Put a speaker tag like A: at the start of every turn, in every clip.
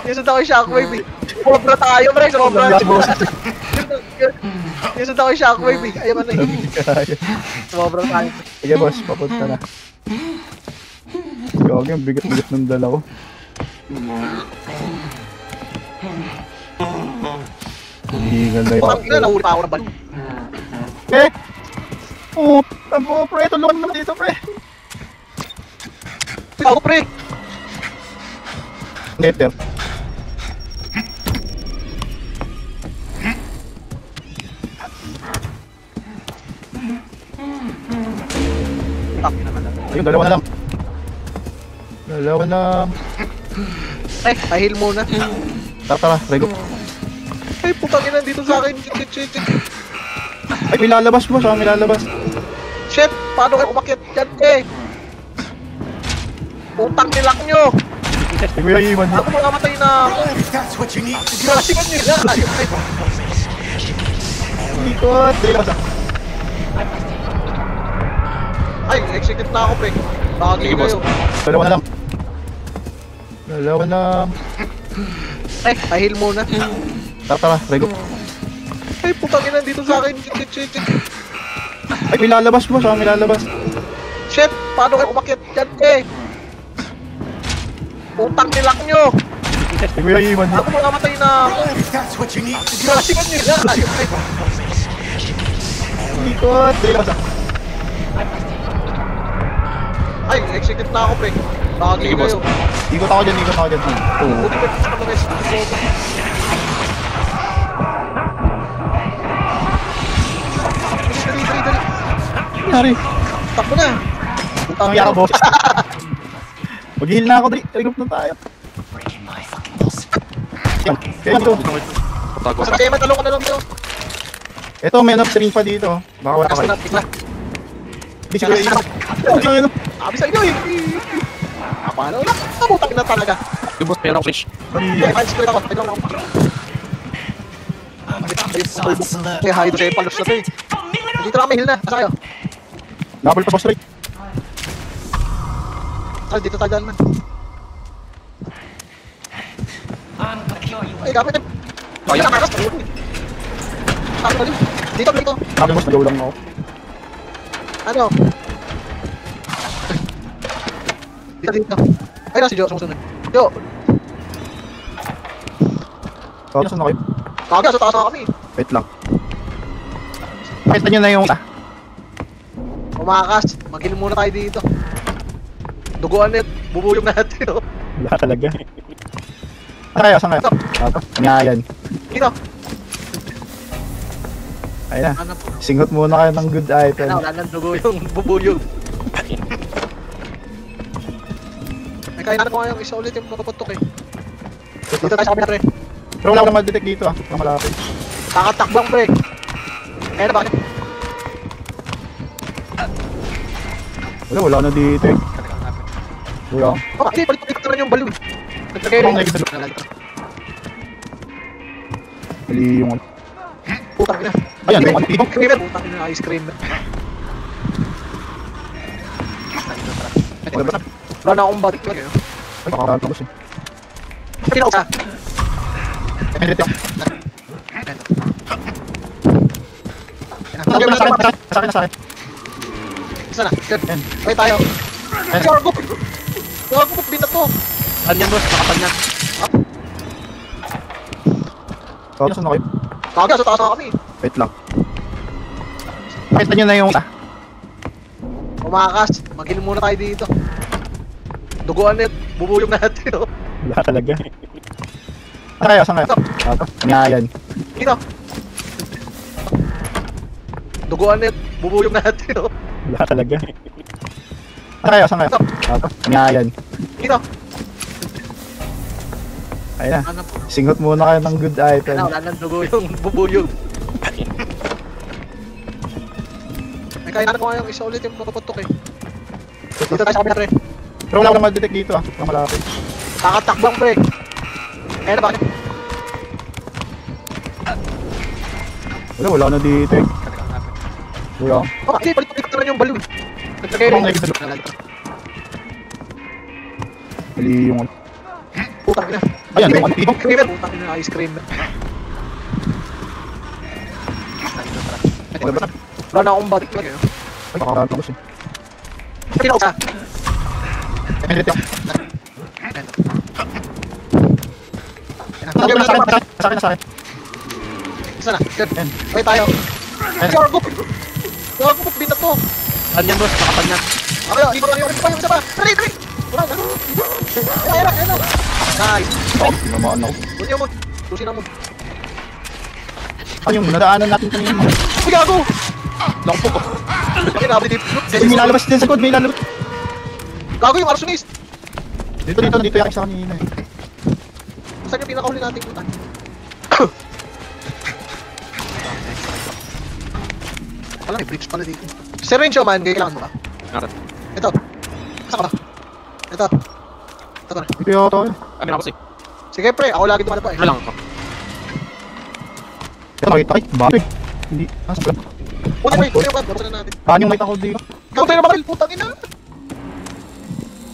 A: Yusod ako yung shockwave eh. Sobra tayo, pre. Sobra. Yusod ako yung shockwave eh. Ayaw na eh. Sobra tayo.
B: Sige boss, papunta na. Gawag yung bigat-bigat ng dalaw. Hihingal na
A: Parang ina, nahuli pa ako ng balo.
B: Eh! Oh, tabo, pre, tulungan naman dito, pre.
A: Ako, pre.
B: Letter. Ayun, dalawa na lang. Dalawa na.
A: Eh, pahil muna.
B: Tara, rego.
A: Ay, putang ina, dito sa akin.
B: Ay, may lalabas mo, siya may lalabas.
A: Shit, paano kayo umakyat dyan, eh? Putang nilak nyo.
B: Hindi ko yung iwan mo.
A: Ako mamamatay na ako.
C: That's what you need to do.
A: Kasikan nila.
B: Ikot!
A: Ay, execute na ako, pre. Bagay kayo.
B: Dalawa na lang. Dalawa na.
A: Eh, pahil muna.
B: Tara, rego.
A: Ay, putang ina, dito sa akin.
B: Ay, may lalabas mo, siya may lalabas.
A: Shit, paano kayo umakyat dyan, eh? Putang nilak nyo.
B: Hindi ko yung iwan mo.
A: Ako mamamatay na ako.
C: That's what you need to do.
A: Kasikan nila.
B: Ikot!
A: Ay, execute na ako, pre. Bagay kayo.
B: Ikot ako dyan, ikot ako dyan. Oo.
A: Buti pa sa mga rest. Dali.
B: Hari,
A: Takbo na.
B: ang yaka boss. Mag-heal na ako, dali. Regroup na tayo. Yan, kaya ito.
A: Sa tema, talong ka na lang ito.
B: Ito, may string pa dito. Baka wala kayo. Hindi siguro yun.
A: Sabi sa inyo eh. Paano na? Nabutang na talaga.
D: Yung boss, meron ako flash.
A: Okay, fine split ako. Ito lang ako. Kaya hide kayo palos na ito eh. Dito lang kami, heal na. Asa kayo?
B: Double pa boss rate.
A: Dito tayo daan man. Ay, kapit eh. Ay, nakakas. Dito, dito.
B: Sabi boss, nagaw lang ako.
A: Ano? Dito. Ay, nasi Jo, sumusunod. Jo!
B: Kaya saan na kayo?
A: Kagaya, sa taas na kami.
B: Wait lang. Pakita nyo na yung...
A: Umakas, mag-heal muna tayo dito. Duguan net, bubuyog natin oh.
B: Wala talaga. Saan kayo? Ito. Ngayon.
A: Dito.
B: Ayun na.
A: Ano po?
B: Singot muna kayo ng good item.
A: Wala nang dugo yung bubuyog. May kailangan ko nga yung isa ulit yung makaputok eh. Dito tayo sa kabila, pre.
B: Pero wala ko na ma-detect dito ah. Wala malapit.
A: Kakatakbang, pre. Ayun na, bakit?
B: Wala na dito eh. Wala.
A: Oh, kasi palit-palit na rin yung balloon. Nagtagay rin.
B: Mali yung...
A: Putang ina.
B: Ayan, yung dito.
A: Putang ina, ice cream. Wala na akong batik lagi.
B: Ay, makakatapos eh.
A: Pina ko sa.
B: Ay, dito.
A: Lagyan mo na sa
B: Sa akin.
A: isa na. Good. Okay tayo. Gargo! Gargo, din na to.
D: Ano yan boss, nakapal na.
B: Kaya saan na kayo?
A: Kagaya, sa taas na kami.
B: Wait lang. Pakita nyo na yung...
A: Umakas, mag-heal muna tayo dito. Duguan net, bubuyog natin oh.
B: Wala talaga. Saan kayo? Ngayon.
A: Dito. Duguan net, bubuyog natin oh.
B: Wala talaga. Saan kayo? Ngayon.
A: Dito.
B: Ayun na.
A: Ano po?
B: Singot muna kayo ng good item.
A: Wala nang dugo yung bubuyog. May kailangan ko nga yung isa ulit yung makaputok eh. Dito tayo sa kabila, pre.
B: Pero wala ko na ma-detect dito ah. Wala malapit.
A: Kakatakbang, pre. Ayun na, bakit?
B: Wala na dito eh. Wala.
A: Oh, kasi palit-palit na rin yung balloon. Nagtagay rin.
B: Mali yung...
A: Putang ina.
B: Ayan, yung ano dito.
A: Creamer. Putang ina, ice cream. Wala na akong body.
B: Ay, makakatapos eh.
A: Pinaw sa.
B: Ayun, dito.
A: Lagyan mo na
B: Sa
A: sa
B: akin, sa akin, sa akin.
A: Isa na. Good. Okay tayo. Gargo. Gargo, binat ko.
D: Saan yan, boss? Nakapan yan.
A: Okay, hindi ko na yung isa pa. Tari, tari. Wala na. Ayan na. Nice.
B: Oh, tinamaan ako.
A: Bunyo mo. Susin na mo.
B: Ano yung nadaanan natin kanina?
A: Ay, gago.
D: Longpo ko.
A: Okay, nabili dito.
B: May lalabas din sa code, may lalabas.
A: Gago yung arsonist.
B: Dito yung sa kanina eh.
A: Saan yung pinakahuli natin putan? Wala, may bridge pala dito. Syringe man, kailangan mo ba?
D: Narat.
A: Ito. Asa ka ba? Ito. Ito na.
B: Dito yung auto.
D: Kami na kasi.
A: Sige pre, ako lagi dumana pa eh.
D: Ano lang ako.
B: Ito nakita ay, bakit? Hindi, nasa pala.
A: Puta pre, puta yung kat, babasa na natin.
B: Saan yung may takot dito?
A: Ikaw tayo na bakil, putang ina.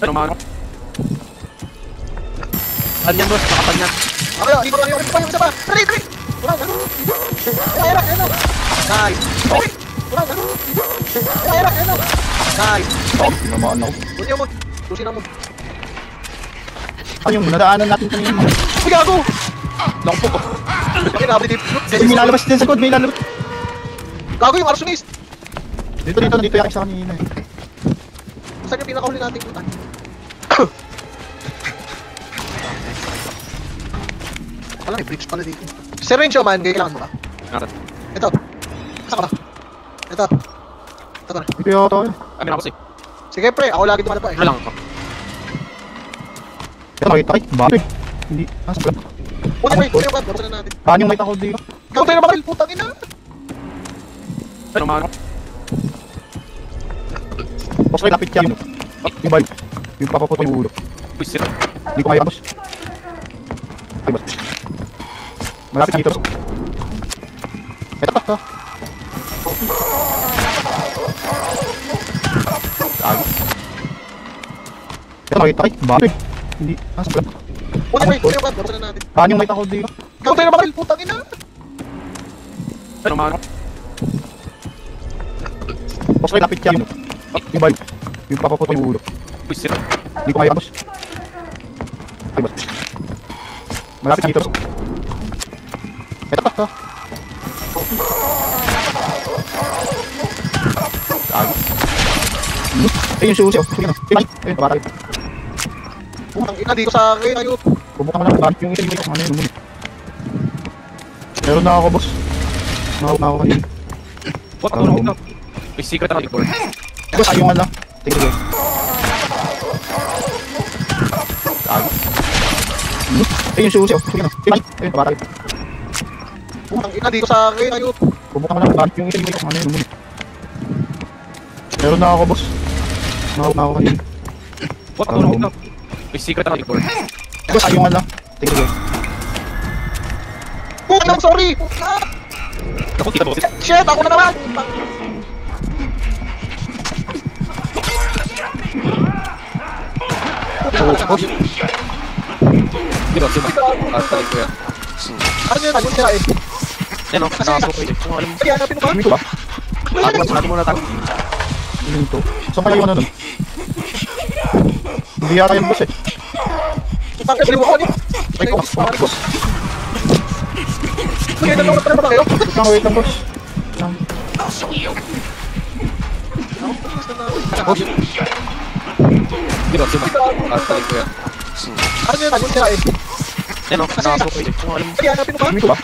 D: Ano mga ano? Saan yan, boss? Nakapan yan.
A: Okay, hindi ko na yung isa pa. Tari, tari. Wala na. Ayan na. Nice. Wala na. Ayan na. Nice.
B: Oh, tinamaan ako.
A: Bunyo mo. Susin na mo.
B: Ano yung nadaanan natin kanina?
A: Ay, gago.
D: Longpo ko.
A: Okay, nabili dito.
B: May lalabas din sa code, may lalabas.
A: Gago yung arsonist.
B: Dito yung sa kanina eh.
A: Saan yung pinakahuli natin putan? Wala, may bridge pala dito. Syringe man, kailangan mo ba?
D: Narat.
A: Ito. Asa ka ba? Ito. Ito na.
B: Dito yung auto.
D: Kami na kasi.
A: Sige pre, ako lagi dumana pa eh.
D: Ano lang ako.
B: Ito nakita ay, bakit? Hindi, nasa pala.
A: Puta pre, puta yung kat, babasa na natin.
B: Saan yung may takot dito?
A: Ikaw tayo na bakil, putang ina.
D: Ano mga ano?
B: Boss, may lapit yan. Yung balik. Yung papaputo yung ulo.
D: Pwisit.
B: Hindi ko kaya, boss. Ay, boss. Malapit dito, boss. Ito pa, ito. Tago. Ito nakita ay, bakit? Hindi, nasa pala.
A: Puta pre, puta yung kat, babasa na natin.
B: Saan yung may takot dito?
A: Ikaw tayo na bakil, putang ina.
D: Ano mga ano?
B: Boss, may lapit yan. Yung balik. Yung papaputo yung ulo.
D: Pwisit.
B: Hindi ko kaya, boss. Ay, boss. Malapit dito, boss. Ito pa, ito. Tago. Ayun yung susi, oh. Susi na. Ayun, pabatay.
A: Putang ina dito sa akin, ayun.
B: Bubuka mo lang ba? Yung isa yung ano yun, lumuni. Meron na ako, boss. Nakawag na ako kanina.
D: What? Ano lang ito? May secret ako dito.
B: Boss, ayungan lang. Tingnan ko. Tago. Ayun yung susi, oh. Susi na. Ayun, pabatay.
A: Putang ina dito sa akin, ayun.
B: Bubuka mo lang ba? Yung isa yung ano yun, lumuni. Meron na ako, boss. Nakawag na ako kanina.
D: What? Ano lang ito? May secret ako dito.
B: Boss, ayungan lang. Tingnan ko.
A: Putang ina, sorry. Ah,
D: Ako, tita boss.
A: shit, ako na naman.
D: Di ba? Diba? Talig ko yan.
A: Ano yun, ayun sila eh.
D: Yan o, nakasuko ko. Kung alam mo.
A: Ay, hanapin mo ba?
B: Ito ba?
D: Natin muna tayo.
B: Ano ito? Saan kaya yung ano nun? Hindi yata yung boss eh.
A: Putang ina, liwa ko niyo.
B: Ay, boss. Boss.
A: Sige, dalawa pa na ba kayo?
B: Wait lang, boss. Lang.
D: Di ba? Diba? Talig ko yan.
A: Ano yun, ayun sila eh.
D: Yan o, nakasuko ko. Kung alam mo.
A: Ay, hanapin mo ba?
B: Ito ba?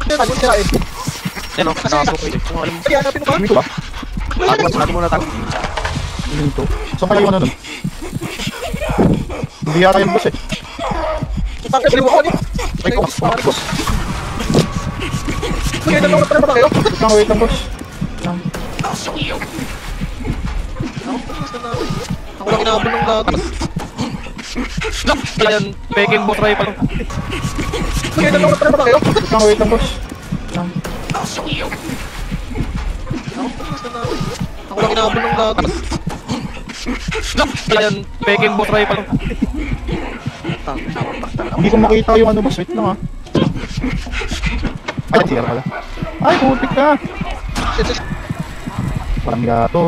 A: Ano yun, ayun sila eh.
D: Yan o, nakasuko ko. Kung alam mo.
A: Ay, hanapin mo ba?
B: Ito ba?
D: Natin muna tayo.
B: Ano ito? Saan kaya yung ano nun? Hindi yata yung boss eh.
A: Putang ina, liwa ko niyo.
B: Ay, boss. Boss.
A: Sige, dalawa pa na ba kayo?
B: Wait lang, boss. Lang.
A: Ako lang inaabol ng lahat.
D: Yan, peking boss try pa lang.
A: Sige, dalawa pa na ba kayo?
B: Wait lang, boss. Lang.
A: Ako lang inaabol ng lahat.
D: Yan, peking boss try pa lang.
B: Hindi ko makita yung ano boss. Wait lang ah. Ay, sira pala. Ay, putik ka.
A: Shit.
B: Parang gato.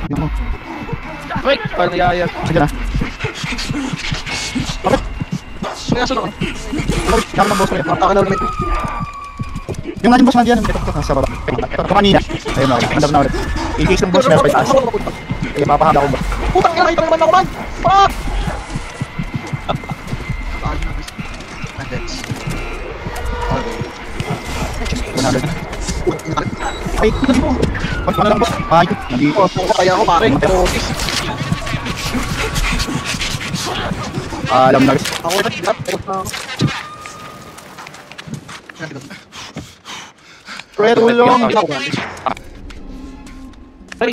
B: Ano?
D: Wait, paano yaya?
B: Sige na. Bakit?
A: May aso na ako.
B: Bakit? Kaya ng boss ko yan.
A: Mata ka na ulit.
B: Yung nga yung boss nandiyan. Ito, nasa baba. Ito kanina. Ayun na ulit. Mandam na ulit. In case ng boss meron pa itaas. Kaya papahanda ko ba?
A: Putang ina, ito naman ako man! Fuck!
B: Ay, ito na po. Wala lang boss. Ay, nandito.
A: Kaya ako pare.
B: Alam na guys.
A: Ako na, hirap.
B: Pre, tulong.
D: Ay,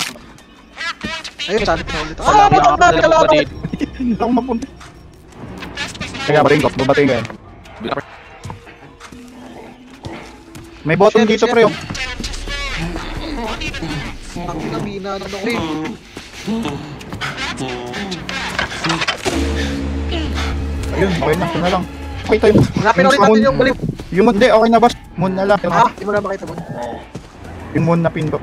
A: Ayun, sabi ko na ulit.
D: wala
A: Ba't ang dami kalaban?
B: Hindi ako mapunta. Kaya batiin ko. Babatiin ko yan. May bottom dito pre. Oh.
A: Ang pinamina na ako eh.
B: Ayun, okay na. Ito na lang. Okay tayo.
A: Hanapin ulit natin yung baliw.
B: Yung moon, hindi. Okay na boss. Moon na lang.
A: Ah, di mo na makita mo.
B: Yung moon na pin ko.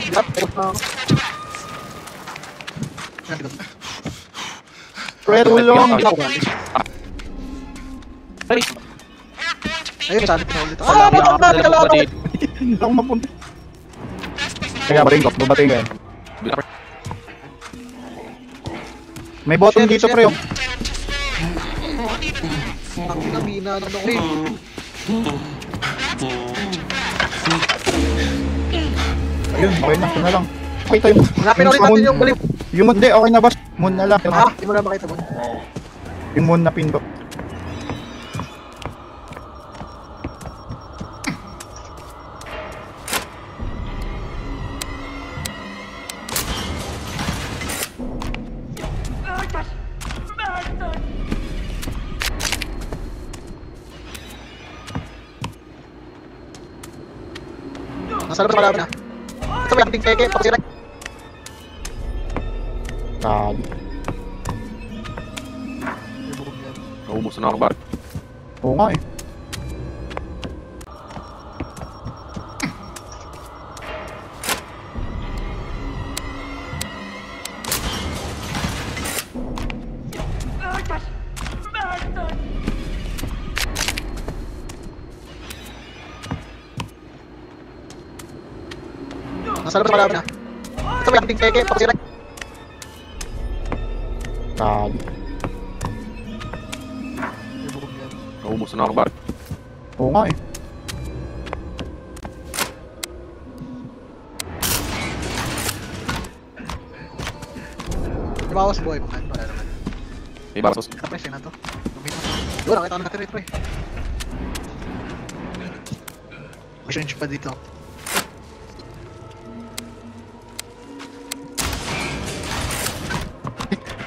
A: Hirap.
B: Pre, tulong.
D: ay,
A: Ayun, sabi ko na ulit.
D: wala
A: Ba't ang dami kalaban?
B: Hindi ako mapunta. Kaya batiin ko. Babatiin ko yan. May bottom dito pre. Oh.
A: Ang pinamina na ako eh.
B: Ayun, okay na. Ito na lang. Okay tayo.
A: Hanapin ulit natin yung baliw.
B: Yung moon, hindi. Okay na boss. Moon na lang.
A: Ah, di mo na makita mo.
B: Yung moon na pin ko.
A: Nasa labas marami na. Ito may ating keke, pakasirek.
B: Kali.
D: naubos na ako ba?
B: Oo nga eh.
A: Nasa labas marami na. Ito may ating keke, pakasirek.
B: Kali.
D: Naubos na ako ba?
B: Oo nga eh.
A: Lumawas boy, bakit? Wala naman.
D: May basos.
A: Kapres yun na to. Doon, nakita ko na natin rito eh. May change pa dito.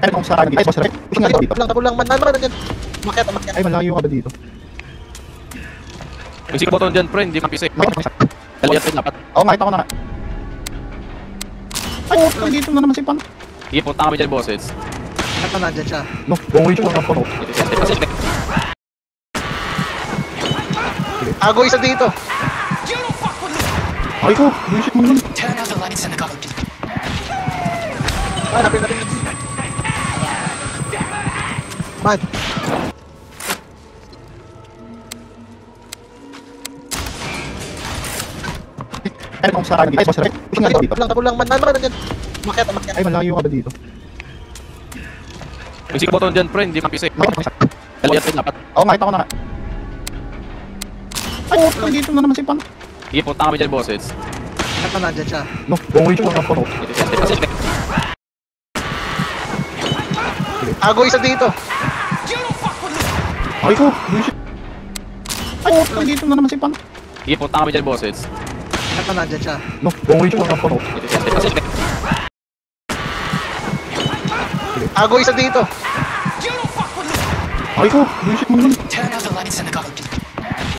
B: Ay, kung saan dito. Ay, boss, push nga dito.
A: Tapos lang, man, nandiyan. Makiat, makiat.
B: Ay, malayo ka ba dito?
D: May single button dyan, friend. Hindi mapisi.
B: Nakita ko isa.
D: Dalayan rin dapat.
B: Oo, nakita ko na nga. Ay, oh, dito na naman si Pan.
D: Sige, punta kami dyan, bosses.
A: Ito nandiyan siya.
B: No, buong reach ko na po.
A: Tago isa dito.
B: Ay ko, bullshit mo naman.
A: Hanapin natin. Man,
B: Ay, kung saan dito. Ay, boss, push nga dito.
A: tapos lang, man, nandiyan. Makiat, makiat.
B: Ay, malayo ka ba dito?
D: May single button dyan, friend. Hindi mapisi.
B: Nakita ko isa.
D: Dalayan rin dapat.
B: Oo, nakita ko na nga. Ay, oh, dito na naman si Pan.
D: Sige, punta kami dyan, bosses.
A: Ito nandiyan siya.
B: No, buong reach ko na po.
A: Tago isa dito.
B: Ay ko, bullshit. Ay, oh, dito na naman si Pan.
D: Sige, punta kami dyan, bosses.
A: Ito nandiyan siya.
B: No, buong reach ko na po.
A: Tago isa dito.
B: Ay ko, bullshit mo naman.
C: synagogue.